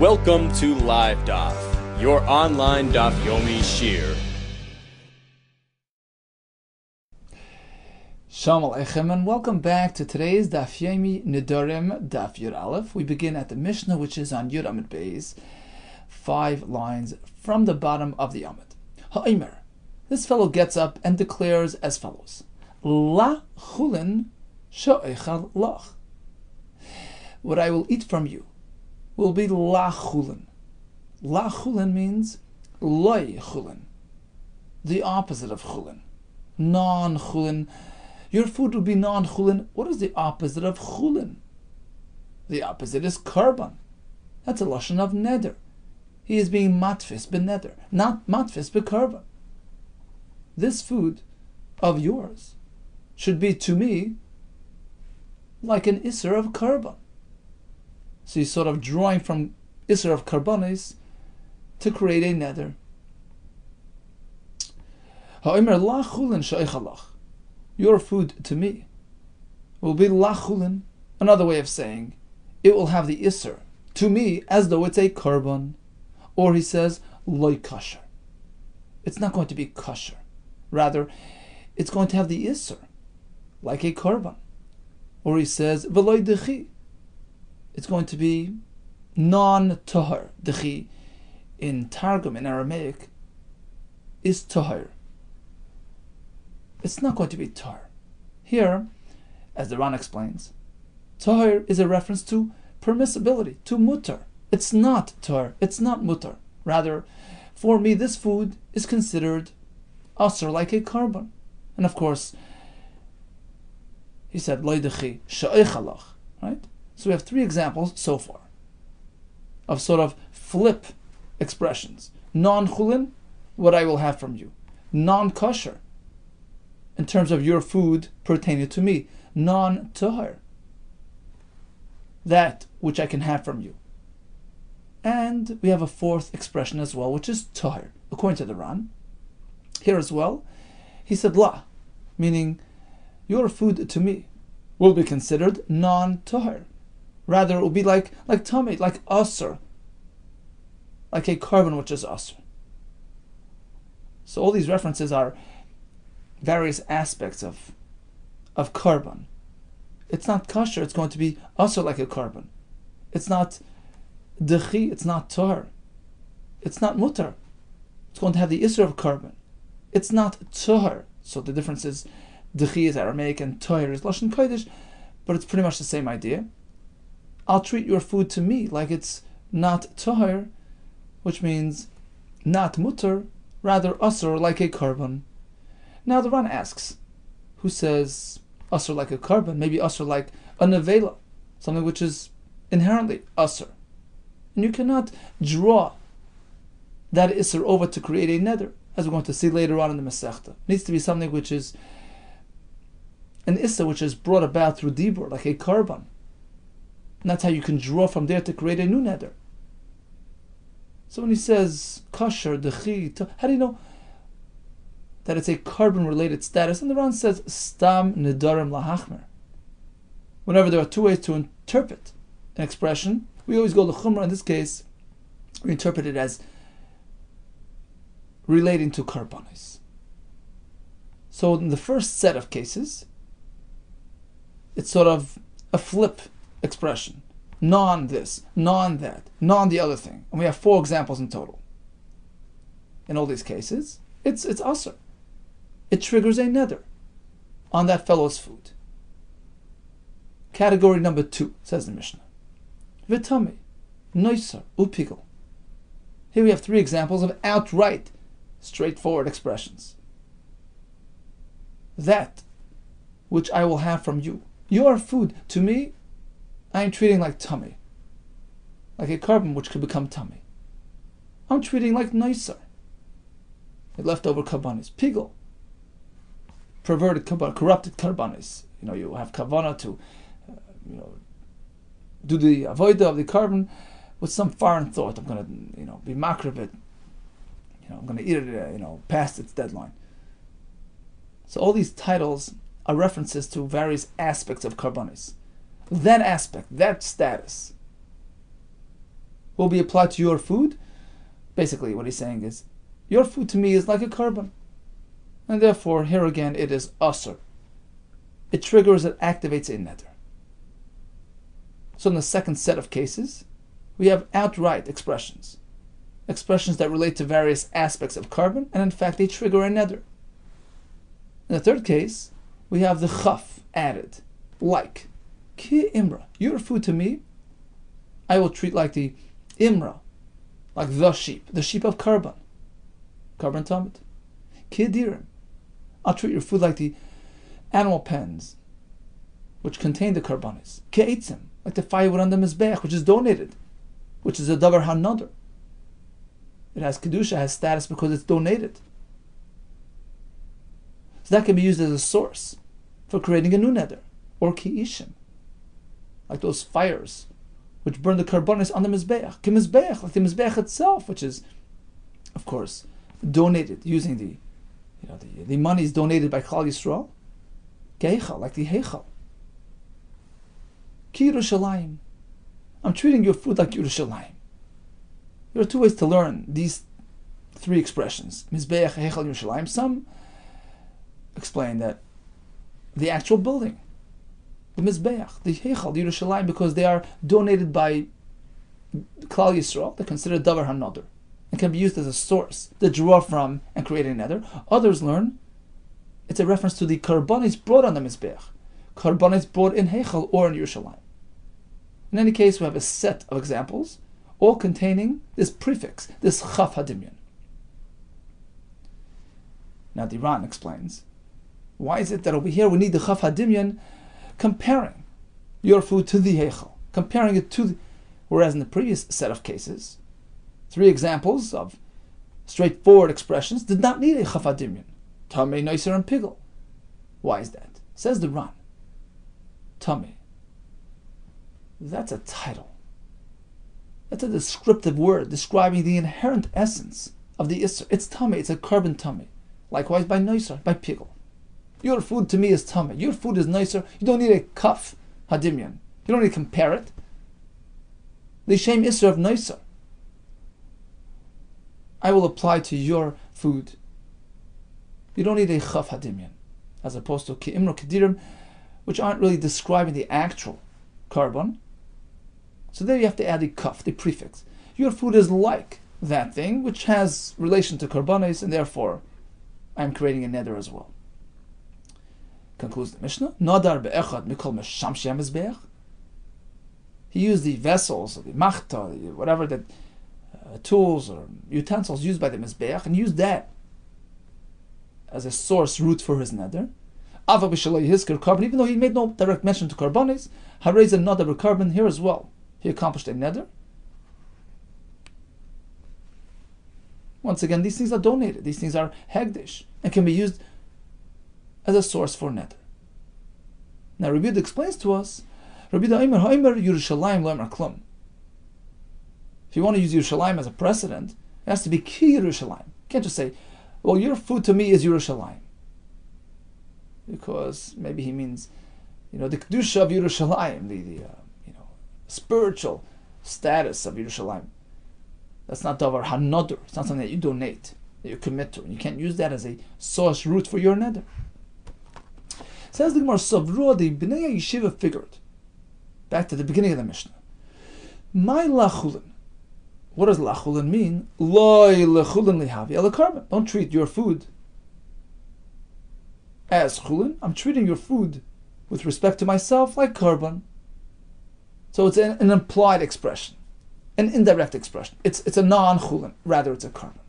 Welcome to Live Daf, your online Daf Yomi Shir. Shalom Aleichem, and welcome back to today's Daf Yomi Nedarim Daf Yud Aleph. We begin at the Mishnah, which is on Yud Amud Beis, 5 lines from the bottom of the Amud. Ha'omer, this fellow gets up and declares as follows: La chulin she'echal lach. What I will eat from you will be la chulin. La chulin means loy chulin, the opposite of chulin, non-chulin. Your food will be non-chulin. What is the opposite of chulin? The opposite is karban. That's a lashon of neder. He is being matfis beneder, not matfis bekarban. This food of yours should be to me like an isser of karban. So he's sort of drawing from isser of karbanis to create a neder. Ha'omer la chulin she'echal lach. Your food to me will be lachulin. Another way of saying, it will have the isser to me as though it's a korban. Or he says, loy kosher. It's not going to be kosher. Rather, it's going to have the isser, like a korban. Or he says, veloy dechi. It's going to be non-tahar. Dechi, in Targum, in Aramaic, is tahar. It's not going to be tar. Here, as the Ran explains, tar is a reference to permissibility, to mutar. It's not tar, it's not mutar. Rather, for me, this food is considered asr, like a korban. And of course, he said, loidechi she'echalach, right? So we have 3 examples so far of sort of flip expressions. Non-chulin, what I will have from you. Non-kosher, in terms of your food pertaining to me. Non-tahar, that which I can have from you. And we have a 4th expression as well, which is tahar, according to the Ran. Here as well, he said la, meaning your food to me will be considered non-tahar. Rather, it will be like tamid, like asr, like a korban which is asr. So all these references are various aspects of korban. It's not kosher, it's going to be asr like a korban. It's not dechi, it's not tar. It's not mutar. It's going to have the isra of korban. It's not tahar. So the difference is dechi is Aramaic and tahar is lashon kodesh, but it's pretty much the same idea. I'll treat your food to me like it's not tahar, which means not mutar, rather asr like a korban. Now the Ran asks, who says asr like a korban, maybe asr like a nevela, something which is inherently asr. And you cannot draw that isr over to create a neder, as we're going to see later on in the Masechta. It needs to be something which is an isr which is brought about through dibur, like a korban. And that's how you can draw from there to create a new neder. So when he says kosher, dechi, how do you know that it's a korban related status? And the Ran says stam nedarim lahachmer. Whenever there are 2 ways to interpret an expression, we always go to chumrah. In this case, we interpret it as relating to korbanos. So in the first set of cases, it's sort of a flip expression. Non this, non that, non the other thing. And we have 4 examples in total. In all these cases, it's asr. It triggers a neder on that fellow's food. Category number 2, says the Mishnah. Vitami, noisar, upigel. Here we have 3 examples of outright, straightforward expressions. That which I will have from you, your food to me, I am treating like tummy, like a korban which could become tummy. I'm treating like noisar, the leftover karbanis. Pigel, perverted karbanis, corrupted karbanis. You have kavana to, do the avoida of the korban with some foreign thought. I'm going to, be makrib it. I'm going to eat it, past its deadline. So all these titles are references to various aspects of karbanis. That aspect, that status, will be applied to your food. Basically, what he's saying is, your food to me is like a korban. And therefore, here again, it is asur. It triggers, it activates a neder. So in the second set of cases, we have outright expressions. Expressions that relate to various aspects of korban, and in fact, they trigger a neder. In the third case, we have the chaf added, like, ki imra, your food to me, I will treat like the imra, like the sheep of korban tamid. Ki dirim, I'll treat your food like the animal pens, which contain the korbanis. Ki eitzim, like the firewood on the mizbeach, which is donated, which is a davar hanodar. It has kedusha, has status because it's donated. So that can be used as a source for creating a new neder, or ki ishim, like those fires which burn the korbanis on the mizbeach. Ki mizbeach, like the mizbeach itself, which is, of course, donated using the money is donated by Klal Yisrael. Geichal, like the heichal. Ki Yerushalayim, I'm treating your food like Yerushalayim. There are two ways to learn these three expressions, Mizbeach, Heichal, Yerushalayim. Some explain that the actual building, the Mizbeach, the Heichal, the Yerushalayim, because they are donated by Klal Yisrael, they're considered davar hanodar, and can be used as a source to draw from and create a neder. Others learn it's a reference to the korbanis brought on the Mizbeach, korbanis brought in Heichal or in Yerushalayim. In any case, we have a set of examples, all containing this prefix, this chaf hadimyan. Now the Ran explains, why is it that over here we need the chaf hadimyan comparing your food to the heichal, comparing it to whereas in the previous set of cases, three examples of straightforward expressions did not need a chaf hadimyan, tamei, noiser, and pigel. Why is that? Says the Ran, tamei, that's a title. That's a descriptive word describing the inherent essence of the Isser. It's tummy, it's a korban tummy. Likewise by noiser, by pigel. Your food to me is tummy. Your food is noiser. You don't need a kaf hadimyan. You don't need to compare it. The shem Isser of noiser I will apply to your food. You don't need a chaf hadimyan, as opposed to ki imro kedirim, which aren't really describing the actual korban. So there you have to add the kaf, the prefix. Your food is like that thing, which has relation to korbanos, and therefore I'm creating a neder as well. Concludes the Mishnah. Nadar be'echad mikol meshamshi hamizbeach. He used the vessels, or the machta, whatever that tools or utensils used by the mizbeach, and used that as a source root for his neder. Ava b'shaloi hiskir korban, even though he made no direct mention to korbanos, harez and nadar korban here as well. He accomplished a neder. Once again, these things are donated. These things are hegdish and can be used as a source for neder. Now, Rabbi Yehuda explains to us, Rabbi Yehuda Ha'omer Yerushalayim lo emer klum. If you want to use Yerushalayim as a precedent, it has to be ki Yerushalayim. You can't just say, well, your food to me is Yerushalayim. Because maybe he means, the kedusha of Yerushalayim, the spiritual status of Yerushalayim. That's not davar hanodar. It's not something that you donate, that you commit to. And you can't use that as a source root for your neder. Says the Gemara, Savruah, the Bnei Yeshiva figured. Back to the beginning of the Mishnah. My lachulin. What does lachulin mean? Loi lechulin lihavi ala korban. Don't treat your food as chulin. I'm treating your food with respect to myself like korban. So it's an implied expression, an indirect expression. It's a non-chulin, rather it's a korban.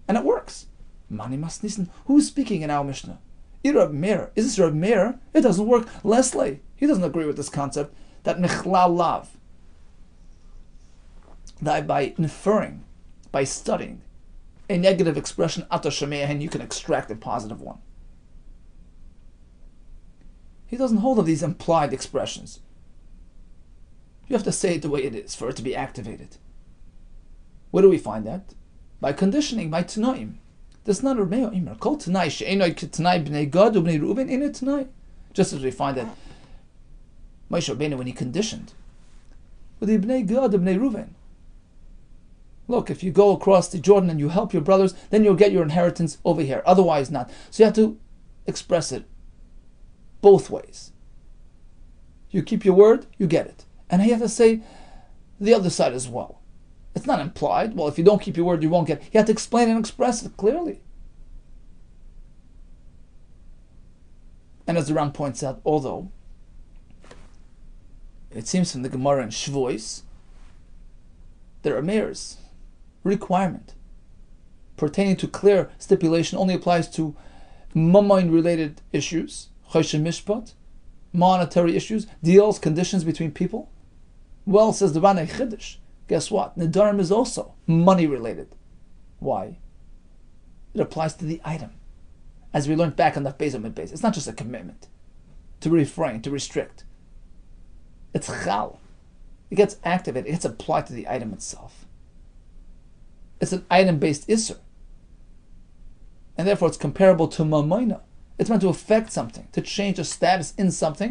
And it works. Mani mas nissen. Who's speaking in our Mishnah? Reb Meir. Is this Reb Meir? It doesn't work. Leslie, he doesn't agree with this concept that michlal lav, that by inferring, by studying a negative expression, ato shemeahen, you can extract a positive one. He doesn't hold of these implied expressions. You have to say it the way it is for it to be activated. Where do we find that? By conditioning, by Tanaim. That's not Reb Meir. Kol Tanai she'enoi k'Tanai b'nei Gad u'bnei Reuven inu Tanai. Just as we find that Moshe Rabbeinu, when he conditioned with the b'nei Gad and b'nei Reuven, Look, if you go across the Jordan and you help your brothers, then you'll get your inheritance over here. Otherwise not. So you have to express it both ways. You keep your word, you get it. And you have to say the other side as well. It's not implied. Well, if you don't keep your word, you won't get it. You have to explain and express it clearly. And as the Ram points out, although it seems from the Gemara in Shvois, there are mayors. Requirement pertaining to clear stipulation only applies to mammon-related issues, choshen mishpat, monetary issues, deals, conditions between people. Well, says the Ranei Chiddush, guess what? Nedarim is also money-related. Why? It applies to the item. As we learned back on the Beis Amid Beis, it's not just a commitment to refrain, to restrict. It's chal. It gets activated. It gets applied to the item itself. It's an item-based isser. And therefore it's comparable to mamoina. It's meant to affect something, to change a status in something.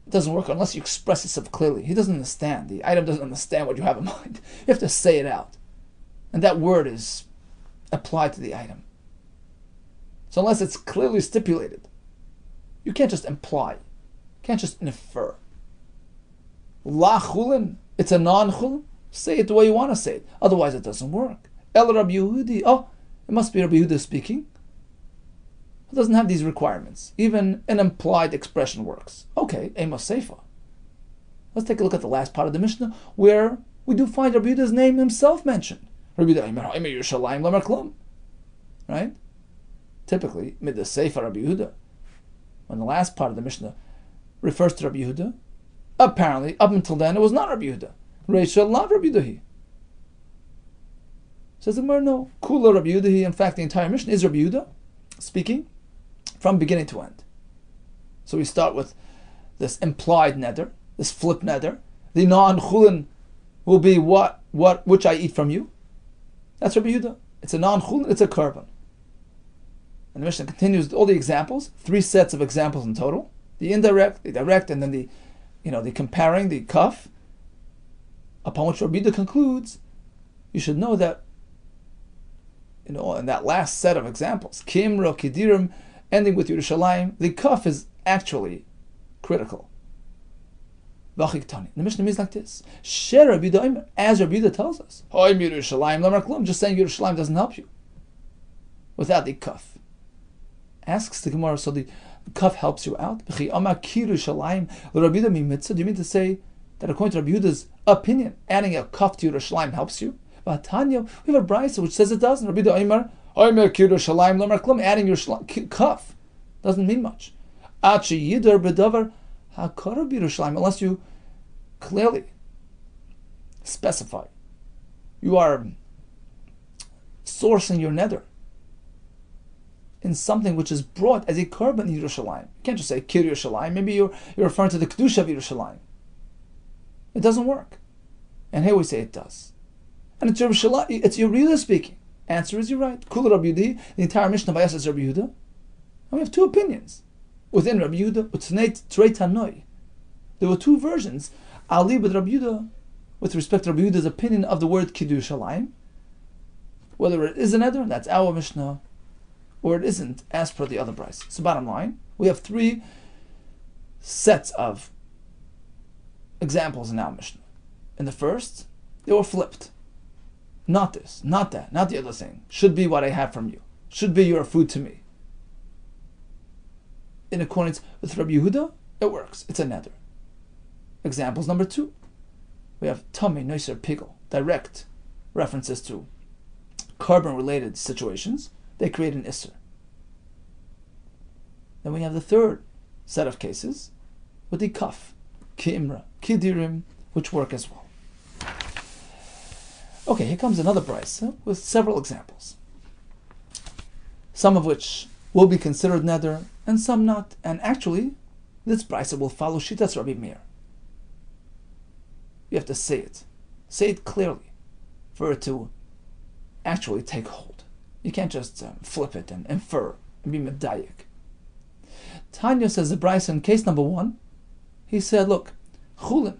It doesn't work unless you express yourself clearly. He doesn't understand. The item doesn't understand what you have in mind. You have to say it out. And that word is applied to the item. So unless it's clearly stipulated, you can't just imply. You can't just infer. La chulin, it's a non-chulin. Say it the way you want to say it. Otherwise it doesn't work. El Rabbi Yehudi, oh, it must be Rabbi Yehuda speaking. It doesn't have these requirements. Even an implied expression works. Okay, Amos Seifa. Let's take a look at the last part of the Mishnah, where we do find Rabbi Yehuda's name himself mentioned. Rabbi Yehuda, Yerushalayim Lamar Klum. Right? Typically, mid the Seifa Rabbi Yehuda, when the last part of the Mishnah refers to Rabbi Yehuda, apparently, up until then, it was not Rabbi Yehuda. Reishal not Rabbi Yehuda. Says the Gemara, no. Kula Rabbi Yehuda. In fact, the entire Mishnah is Rabbi Yehuda speaking from beginning to end. So we start with this implied neder, this flip neder. The non-chulin will be which I eat from you. That's Rabbi Yehuda. It's a non-chulin, it's a korban. And the Mishnah continues with all the examples, 3 sets of examples in total. The indirect, the direct, and then the comparing, the kaf. Upon which Rabbi Yehuda concludes, you should know that, in that last set of examples, Kimra, Kidirim, ending with Yerushalayim, the kaf is actually critical. The Mishnah means like this: Sher Rabbi Yehuda, as Rabbi Yehuda tells us, just saying Yerushalayim doesn't help you without the kaf. Asks the Gemara, so the kaf helps you out? Do you mean to say that according to Rabbi Yehuda's opinion, adding a kaf to Yerushalayim helps you? But Tanya, we have a brayso which says it doesn't. Rabbi Yehuda adding your kaf doesn't mean much. Unless you clearly specify, you are sourcing your neder in something which is brought as a korban in Yerushalayim. You can't just say Kir Yerushalayim. Maybe you're referring to the Kedusha of Yerushalayim. It doesn't work. And here we say it does. And it's Yerushalayim, it's Yehuda speaking. Answer is, you're right. Kula Rabbi Yehuda, the entire Mishnah by us is Rabbi Yehuda. And we have 2 opinions. Within Rabbi Yehuda, Trei Tanoi. There were 2 versions. Ali with Rabbi Yehuda, with respect to Rabbi Yehuda's opinion of the word Kiddushalayim. Whether it is an eder, that's our Mishnah, or it isn't, as per the other brayso. So bottom line, we have 3 sets of examples in our Mishnah. In the first, they were flipped. Not this, not that, not the other thing. Should be what I have from you. Should be your food to me. In accordance with Rabbi Yehuda, it works. It's a neder. Examples number 2. We have Tomei, Noiser, Pigel. Direct references to korban-related situations. They create an isser. Then we have the third set of cases with the kaf, ki'imra, kidirim, which work as well. Okay, here comes another brayso with several examples. Some of which will be considered neder, and some not. And actually, this brayso will follow Shitas Rabbi Meir. You have to say it. Say it clearly for it to actually take hold. You can't just flip it and infer and be medayik. Tanya says the brayso in case number 1, he said, look, chulin,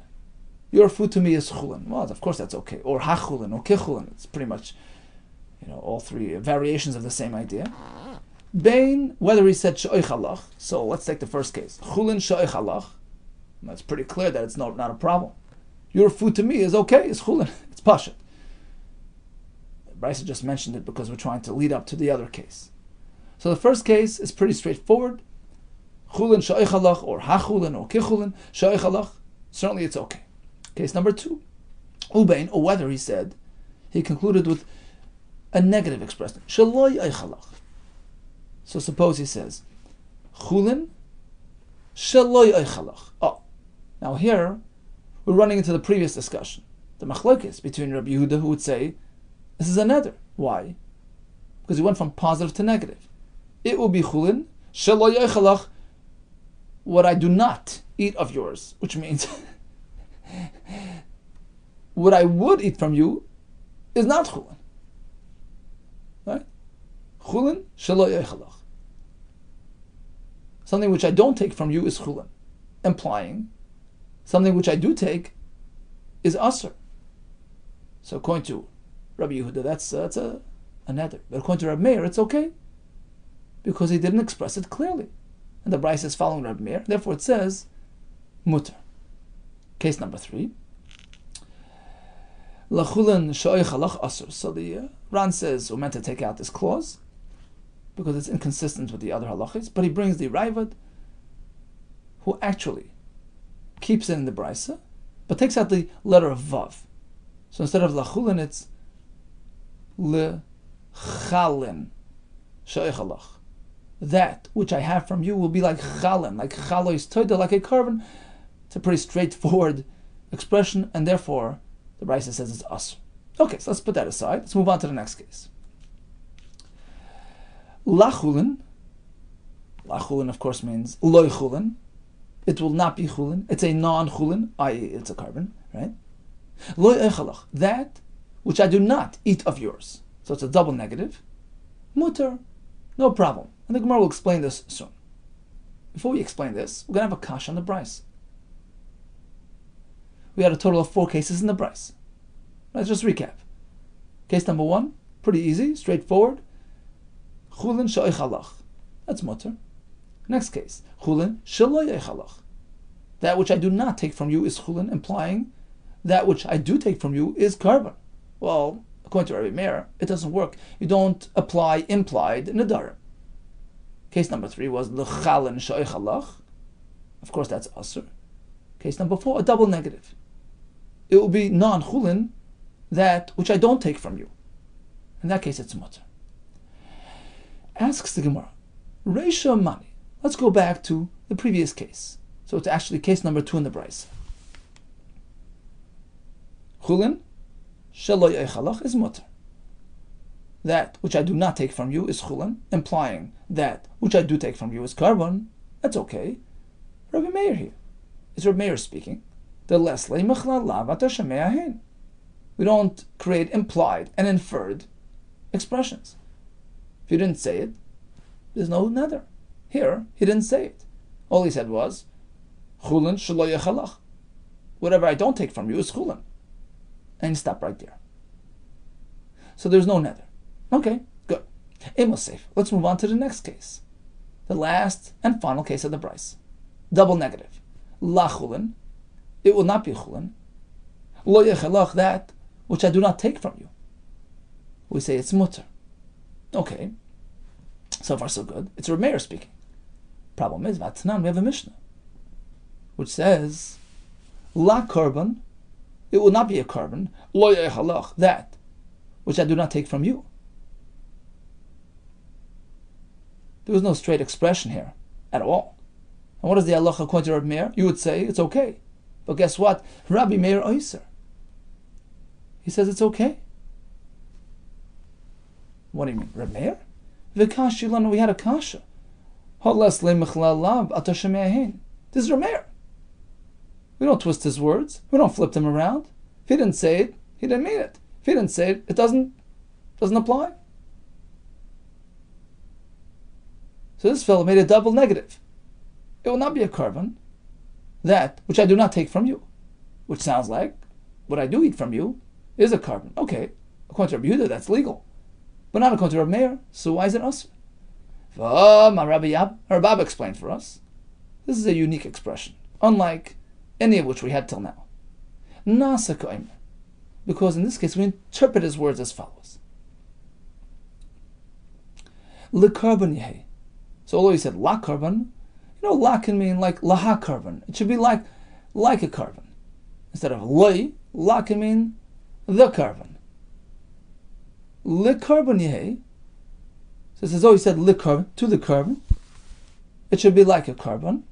your food to me is chulin. Well, of course that's okay. Or hachulin, or kichulin. It's pretty much, all three variations of the same idea. Bain, whether he said she'oichalach. So let's take the first case. Chulin she'oichalach. It's pretty clear that it's not a problem. Your food to me is okay. It's chulin. It's pashat. Bryce just mentioned it because we're trying to lead up to the other case. So the first case is pretty straightforward. Chulin she'oichalach, or hachulin, or kichulin she'oichalach. Certainly it's okay. Case number 2. Ubain, or whether he said, he concluded with a negative expression. Shaloi eichalach. So suppose he says, Chulin shaloi eichalach. Oh, now here we're running into the previous discussion. The machlokes between Rabbi Yehuda, who would say, this is a neder. Why? Because he went from positive to negative. It will be Chulin shaloi eichalach, what I do not eat of yours, which means what I would eat from you is not chulin. Right? Chulin shaloi eichalach. Something which I don't take from you is chulin, implying something which I do take is asr. So according to Rabbi Yehuda, that's a neder. But according to Rabbi Meir, it's okay, because he didn't express it clearly. And the Bryce is following Rabbi Meir, therefore it says mutter. Case number 3. Lachulin she'oichalach asur. So the Ran says we're meant to take out this clause because it's inconsistent with the other halachis, but he brings the Raivad, who actually keeps it in the Brisa, but takes out the letter of Vav. So instead of lachulin, it's lechalin she'oichalach. That which I have from you will be like chalin, like chalois toida, like a carbon. It's a pretty straightforward expression, and therefore the Brisa says it's asr. Okay, so let's put that aside. Let's move on to the next case. Lachulin. Lachulin, of course, means loy chulin. It will not be chulin. It's a non-chulin, i.e., it's a carbon, right? Loy eichalach, that which I do not eat of yours. So it's a double negative. Mutter, no problem. And the Gemara will explain this soon. Before we explain this, we're going to have a kash on the Bryce. We had a total of 4 cases in the Bryce. Let's just recap. Case number 1, pretty easy, straightforward. Chulin she'oichalach. That's mutter. Next case. Chulin shaloi eichalach. That which I do not take from you is chulin, implying that which I do take from you is carbon. Well, according to Rabbi Meir, it doesn't work. You don't apply implied nedarim. Case number 3 was lechalin she'oichalach. Of course, that's asur. Case number 4, a double negative. It will be non-chulin, that which I don't take from you. In that case, it's mutter. Asks the Gemara, Reisha Mani. Let's go back to the previous case. So it's actually case number 2 in the Bryce. Chulin shaloi eichalach is mutter. That which I do not take from you is chulin, implying that which I do take from you is carbon. That's okay. Rabbi Meir here. It's Rabbi Meir speaking. We don't create implied and inferred expressions. If you didn't say it, there's no nether. Here, he didn't say it. All he said was, Chulin shaloi eichalach. Whatever I don't take from you is chulin. And stop right there. So there's no nether. Okay, good. Amos safe. Let's move on to the next case. The last and final case of the Bryce. Double negative. La chulin. It will not be chulin. Lo yechalach, that which I do not take from you. We say it's mutter. Okay. So far so good. It's Rabbi Meir speaking. Problem is, Vatnan, we have a Mishnah which says, La korban, it will not be a korban. Lo yechalach, that which I do not take from you. There was no straight expression here at all. And what is the halacha according to Rabbi Meir? You would say it's okay. But guess what? Rabbi Meir Oyser. He says it's okay. What do you mean? Rabbi Meir? We had a kasha. This is Rabbi Meir. We don't twist his words. We don't flip them around. If he didn't say it, he didn't mean it. If he didn't say it, it doesn't apply. So this fellow made a double negative. It will not be a carbon, that which I do not take from you. which sounds like what I do eat from you is a carbon. Okay, according to Rabbi Yehuda, that's legal, but not according to Rabbi Meir. So why is it us? Rabbi explained for us. This is a unique expression, unlike any of which we had till now. Nasa ka'omer, because in this case we interpret his words as follows. L'karban yehi. So although he said la carbon, la can mean like laha carbon. It should be like a carbon. Instead of la can mean the carbon. L'karban yehi. So it says, he said l'karban, to the carbon. It should be like a carbon.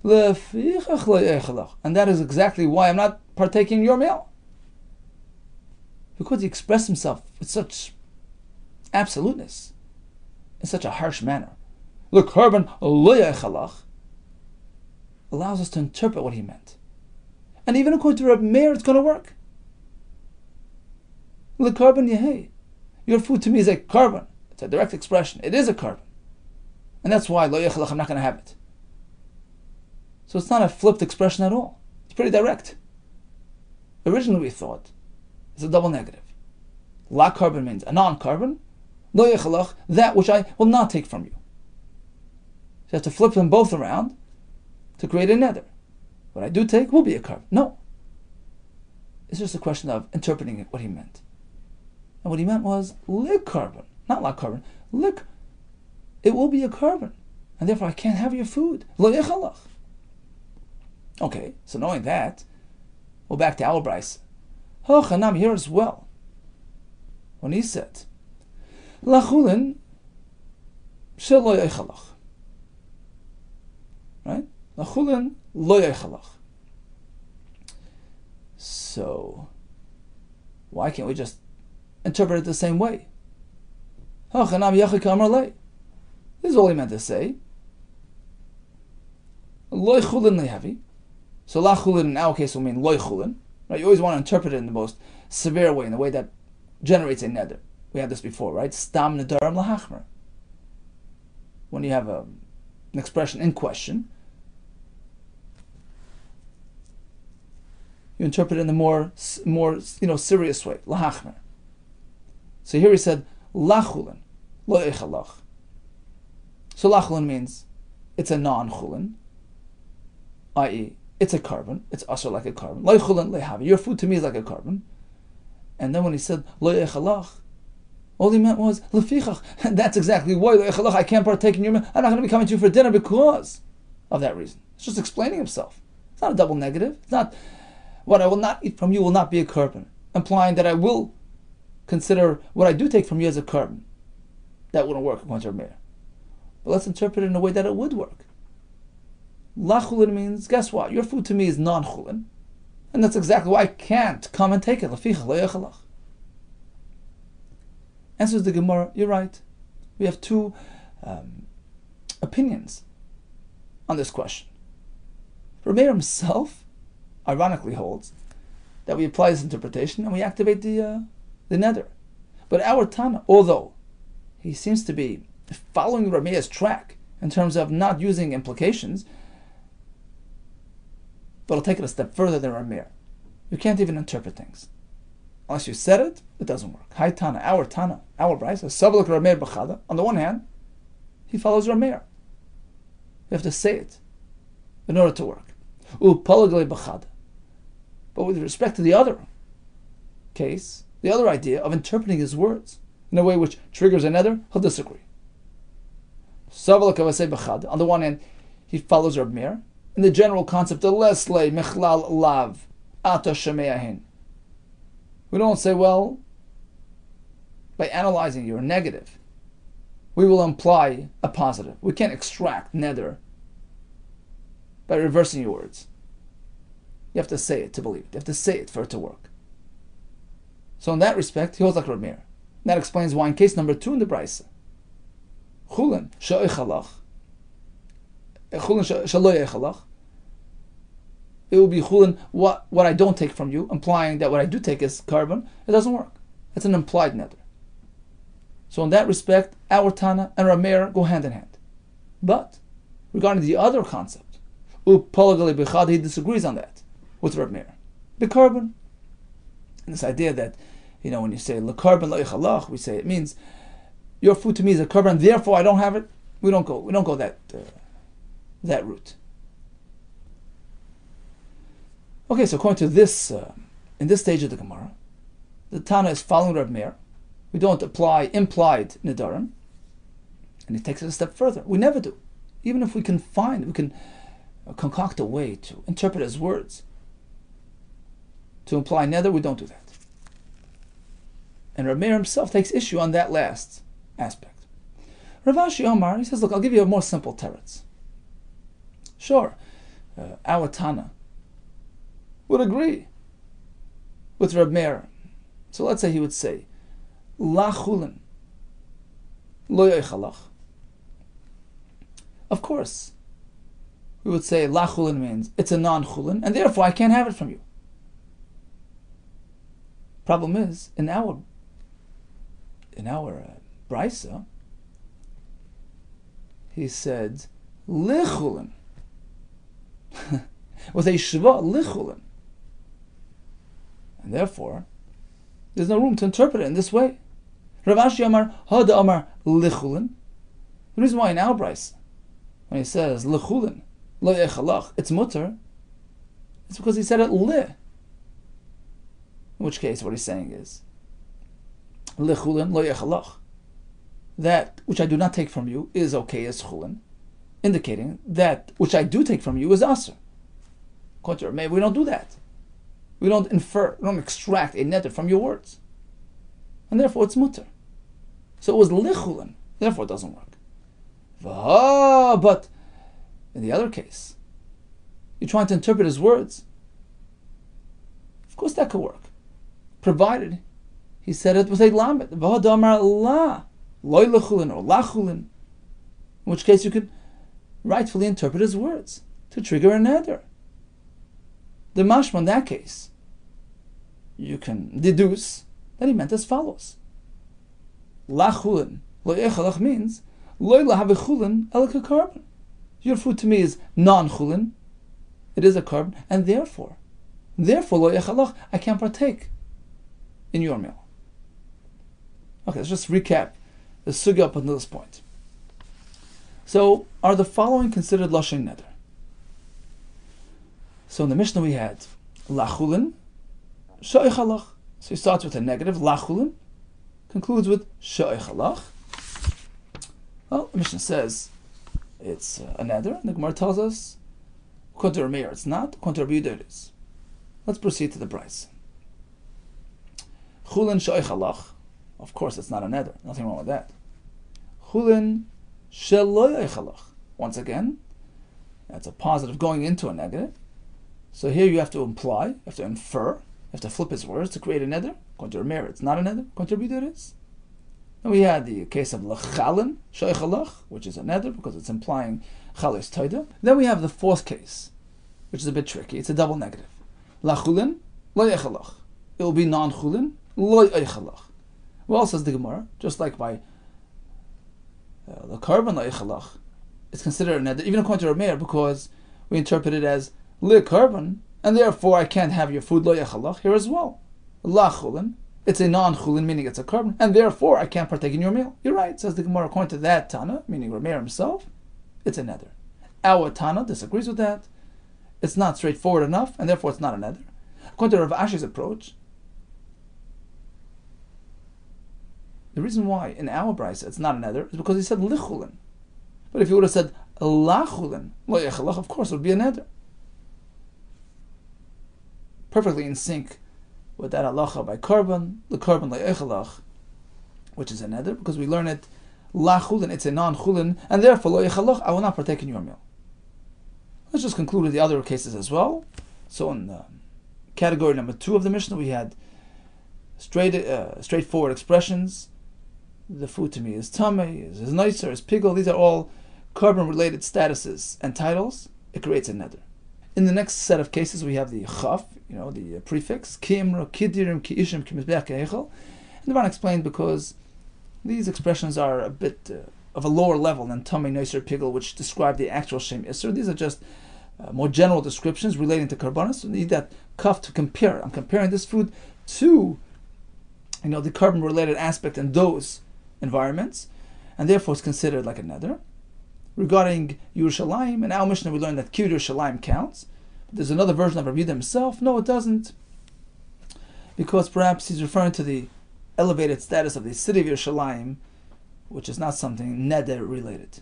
And that is exactly why I'm not partaking in your meal. Because he expressed himself with such absoluteness, in such a harsh manner. The carbon allows us to interpret what he meant. And even according to Rabbi Meir, it's going to work. The carbon yehei. Your food to me is a carbon. It's a direct expression. It is a carbon. And that's why lo yechalach, I'm not going to have it. So it's not a flipped expression at all. It's pretty direct. Originally we thought it's a double negative. La carbon means a non-carbon. Lo yechalach, that which I will not take from you. So you have to flip them both around to create a nether. What I do take will be a carbon. No. It's just a question of interpreting what he meant. And what he meant was lik carbon, not la carbon. Lik, it will be a carbon. And therefore I can't have your food. Lo yechalach. Okay, so knowing that, we're back to our Bryce. Chanam here as well. When he said, Lachulin shel lo yechalach. Right? Lachulin lo yechalach. So, why can't we just interpret it the same way? Chanam yechik amar lei. This is all he meant to say. Lo chulin lehavi. So la chulin in our case will mean loy chulin. Right? You always want to interpret it in the most severe way, in the way that generates a neder. We had this before, right? Stam nedarim lahachmer. When you have an expression in question, you interpret it in the more serious way, lahachmer. So here he said la chulin, lo echalach. So la chulin means it's a non-chulin, i.e., it's a carbon. It's also like a carbon. Lo chulin lehavi. Your food to me is like a carbon. And then when he said lo echalach, all he meant was lefichach. And that's exactly why lo echalach. I can't partake in your meal. I'm not going to be coming to you for dinner because of that reason. It's just explaining himself. It's not a double negative. It's not what I will not eat from you will not be a carbon, implying that I will consider what I do take from you as a carbon. That wouldn't work according to Meir. But let's interpret it in a way that it would work. La chulin means, guess what? Your food to me is non-chulin. And that's exactly why I can't come and take it. Lefichach lo yechalach. Answers the Gemara, you're right. We have two opinions on this question. Rabbi himself, ironically, holds that we apply this interpretation and we activate the nether. But our Tana, although he seems to be following Rameir's track in terms of not using implications, but I'll take it a step further than Rameir. You can't even interpret things. Unless you said it, it doesn't work. Hai Tana, our Bryce, Sabalak Rameir B'chada. On the one hand, he follows Rameir. You have to say it in order to work. Palagali B'chada. But with respect to the other case, the other idea of interpreting his words in a way which triggers another, he'll disagree. Sabalak Avasei B'chada. On the one hand, he follows Rameir in the general concept of Lesle Mechlal Lav Ata Shemeahin. We don't say, well, by analyzing your negative, we will imply a positive. We can't extract nether by reversing your words. You have to say it to believe it. You have to say it for it to work. So in that respect, he holds like Rabbi Meir. That explains why in case number 2 in the Brisa, Chulin she'echalach, Chulin she'lo yechalach, it will be chulin, what I don't take from you, implying that what I do take is carbon. It doesn't work. It's an implied nether. So in that respect, our Tana and Rameir go hand in hand. But regarding the other concept, he disagrees on that. with Rabbi Meir. B'korban. And this idea that, when you say lekarban lo'ichalach, we say it means your food to me is a korban, therefore I don't have it. We don't go that route. Okay, so according to this, in this stage of the Gemara, the Tana is following Rabbi Meir. We don't apply implied Nedarim, and he takes it a step further. We never do. Even if we can concoct a way to interpret his words to imply nether, we don't do that. And Rabbi Meir himself takes issue on that last aspect. Rav Ashi Omar, he says, look, I'll give you a more simple teretz. Sure, our Tana would agree with Rabbi Meir. So let's say he would say, La chulin, lo yoichalach. Of course, we would say La chulin means it's a non-chulin, and therefore I can't have it from you. Problem is, in our brisa, he said lichulin with a shva lichulin, and therefore there's no room to interpret it in this way. Rav Ashi Amar Hada Amar lichulin. The reason why in our brisa, when he says lichulin lo yechalach, it's mutter, it's because he said it li. In which case, what he's saying is lichulin lo yechalach. That which I do not take from you is okay as chulin, indicating that which I do take from you is aser. According to Rabbi Meir, we don't do that. We don't infer, we don't extract a neder from your words. And therefore it's mutter. So it was lichulin, therefore it doesn't work. But in the other case, you're trying to interpret his words. Of course that could work, provided he said it with a lamed. V'hadamar la, loy lechulin or lachulin, in which case you could rightfully interpret his words to trigger a neder. The mashma in that case, you can deduce that he meant as follows. Lachulin, lo echalach means, lo lahavechulin el karbon. Your food to me is non-chulin, it is a carbon, and therefore lo echalach, I can't partake in your meal. Okay, let's just recap the sugya up until this point. So, are the following considered lashon neder? So in the Mishnah we had lachulin, sha'ichalach. So he starts with a negative, lachulin, concludes with sha'ichalach. Well, the Mishnah says it's a neder, and the Gemara tells us, according to Rabbi Meir it's not, according to Rabbi Yehuda it is. Let's proceed to the brayso. Chulin sha'ichalach. Of course it's not a neder, nothing wrong with that. Chulin shelo yechalach. Once again, that's a positive going into a negative. So here you have to imply, you have to infer, you have to flip his words to create a neder. According to Rabbi Meir, it's not a neder. According to Rabbi Yehuda, it is. Then we had the case of lechalin sheichalach, which is a neder because it's implying chalis toida. Then we have the fourth case, which is a bit tricky. It's a double negative. Lachulin lo yechalach. It will be non-chulin lo yechalach. Well, says the Gemara, just like by the korban lo yechalach, it's considered a neder, even according to Rabbi Meir, because we interpret it as li korban, and therefore I can't have your food lo yechalach here as well. La chulin, it's a non-chulin, meaning it's a korban, and therefore I can't partake in your meal. You're right, says the Gemara, according to that Tana, meaning Rabbi Meir himself, it's a neder. Our Tana disagrees with that. It's not straightforward enough, and therefore it's not a neder. According to Rav Ashi's approach, the reason why in our brayso it's not a neder is because he said lichulin. But if he would have said lachulin, lo yechalach, of course it would be a neder. Perfectly in sync with that halacha by korban, the korban lo yechalach, which is a neder, because we learn it lachulin, it's a non-chulin, and therefore lo yechalach, I will not partake in your meal. Let's just conclude with the other cases as well. So in category number 2 of the Mishnah, we had straightforward expressions. The food to me is tamei, is nicer, is pigel. These are all korban-related statuses and titles. It creates a neder. In the next set of cases, we have the chaf, the prefix, kimra, kidirim, kiishim, kimizbeach, kehechel. And the Ran explained because these expressions are a bit of a lower level than tamei, nicer, pigel, which describe the actual shem isser. These are just more general descriptions relating to karbanos. So you need that kaf to compare. I'm comparing this food to, the carbon-related aspect in those environments, and therefore it's considered like a neder. Regarding Yerushalayim, in our Mishnah we learned that Kibbutz Yerushalayim counts. But there's another version of Rabbi Yehuda himself. No, it doesn't, because perhaps he's referring to the elevated status of the city of Yerushalayim, which is not something neder related.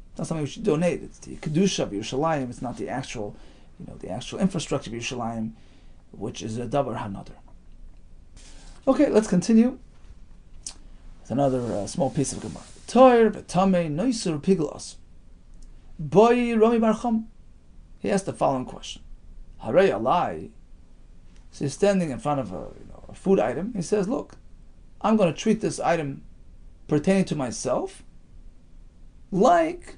It's not something we should donate. It's the kedusha of Yerushalayim. It's not the actual, the actual infrastructure of Yerushalayim, which is a davar hanadar. Okay, let's continue with another small piece of Gemara. Toir v'tamei noisur piglos. Boy Rami Barcham. He asked the following question. Harei alai. So he's standing in front of a food item. He says, look, I'm going to treat this item pertaining to myself like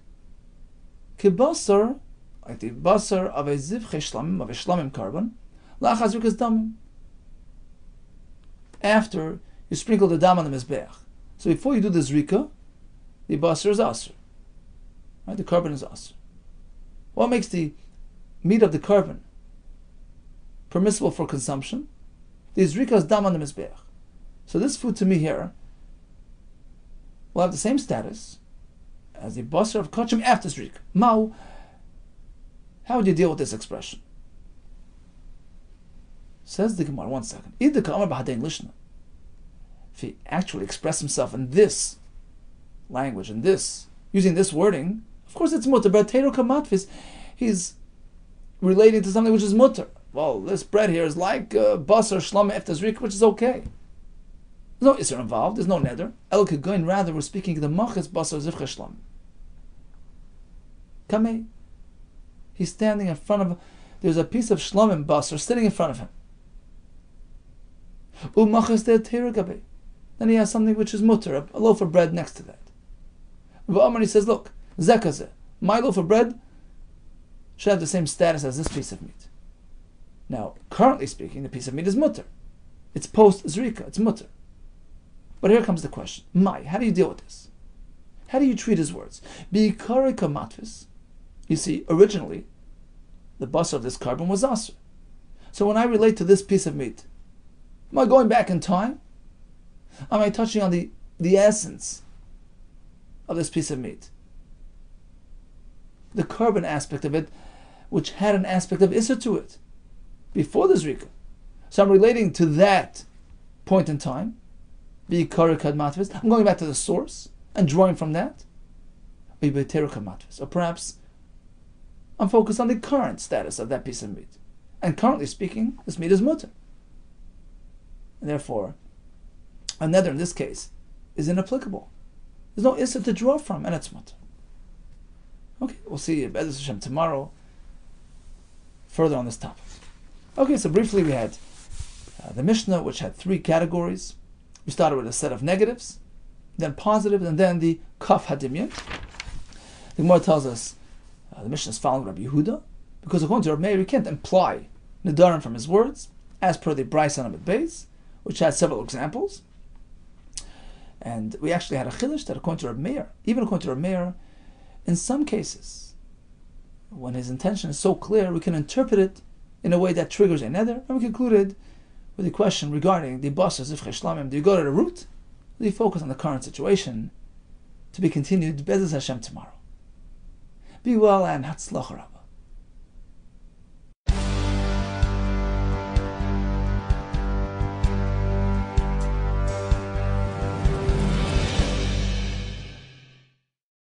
kibasar, like the basar of a zivche shlamim, of a shlamim carbon, lachaz rikas damim. After you sprinkle the dam on the mizbeach. So before you do the zrika, the basar is asr. Right? The carbon is asr. What makes the meat of the carbon permissible for consumption? The zrika is dam on the mizbeach. So this food to me here will have the same status as the basar of kachim after zrika. Mau, how would you deal with this expression? Says the Gemara, 1 second. If he actually expressed himself in this language, using this wording, of course it's mutter. But teiro kamatvis, he's relating to something which is mutter. Well, this bread here is like basar shlam after zrika, which is okay. There's no isser involved. There's no neder. El kegoin, rather we're speaking the machas basar zivcha shlam. Kamei. He's standing in front of. There's a piece of shlamim basar sitting in front of him. Then he has something which is mutter, a loaf of bread next to that. He says, look, zekazeh, my loaf of bread should have the same status as this piece of meat. Now, currently speaking, the piece of meat is mutter. It's post zrika, it's mutter. But here comes the question. How do you deal with this? How do you treat his words? Bikarika matvis. You see, originally, the basar of this carbon was asr. So when I relate to this piece of meat, am I going back in time? Am I touching on the essence of this piece of meat? The carbon aspect of it, which had an aspect of Issa to it, before the Zrika. So I'm relating to that point in time. I'm going back to the source and drawing from that. Or perhaps I'm focused on the current status of that piece of meat. And currently speaking, this meat is mutter. And therefore, a neder in this case is inapplicable. There's no issa to draw from, and it's mutter. Okay, we'll see Be'ez Hashem tomorrow further on this topic. Okay, so briefly we had the Mishnah, which had 3 categories. We started with a set of negatives, then positives, and then the kaf hadimyan. The Gemara tells us the Mishnah is following Rabbi Yehuda, because according to Rabbi Meir, we can't imply Nedarim from his words, as per the Bryce on Amid Beis, which has several examples. And we actually had a chiddush that according to Rabbi Meir, even according to Rabbi Meir, in some cases, when his intention is so clear, we can interpret it in a way that triggers a neder. And we concluded with the question regarding the basar zivche shlamim. Do you go to the root? Or do you focus on the current situation? To be continued, Be'ez Hashem tomorrow. Be well and hatzlacha.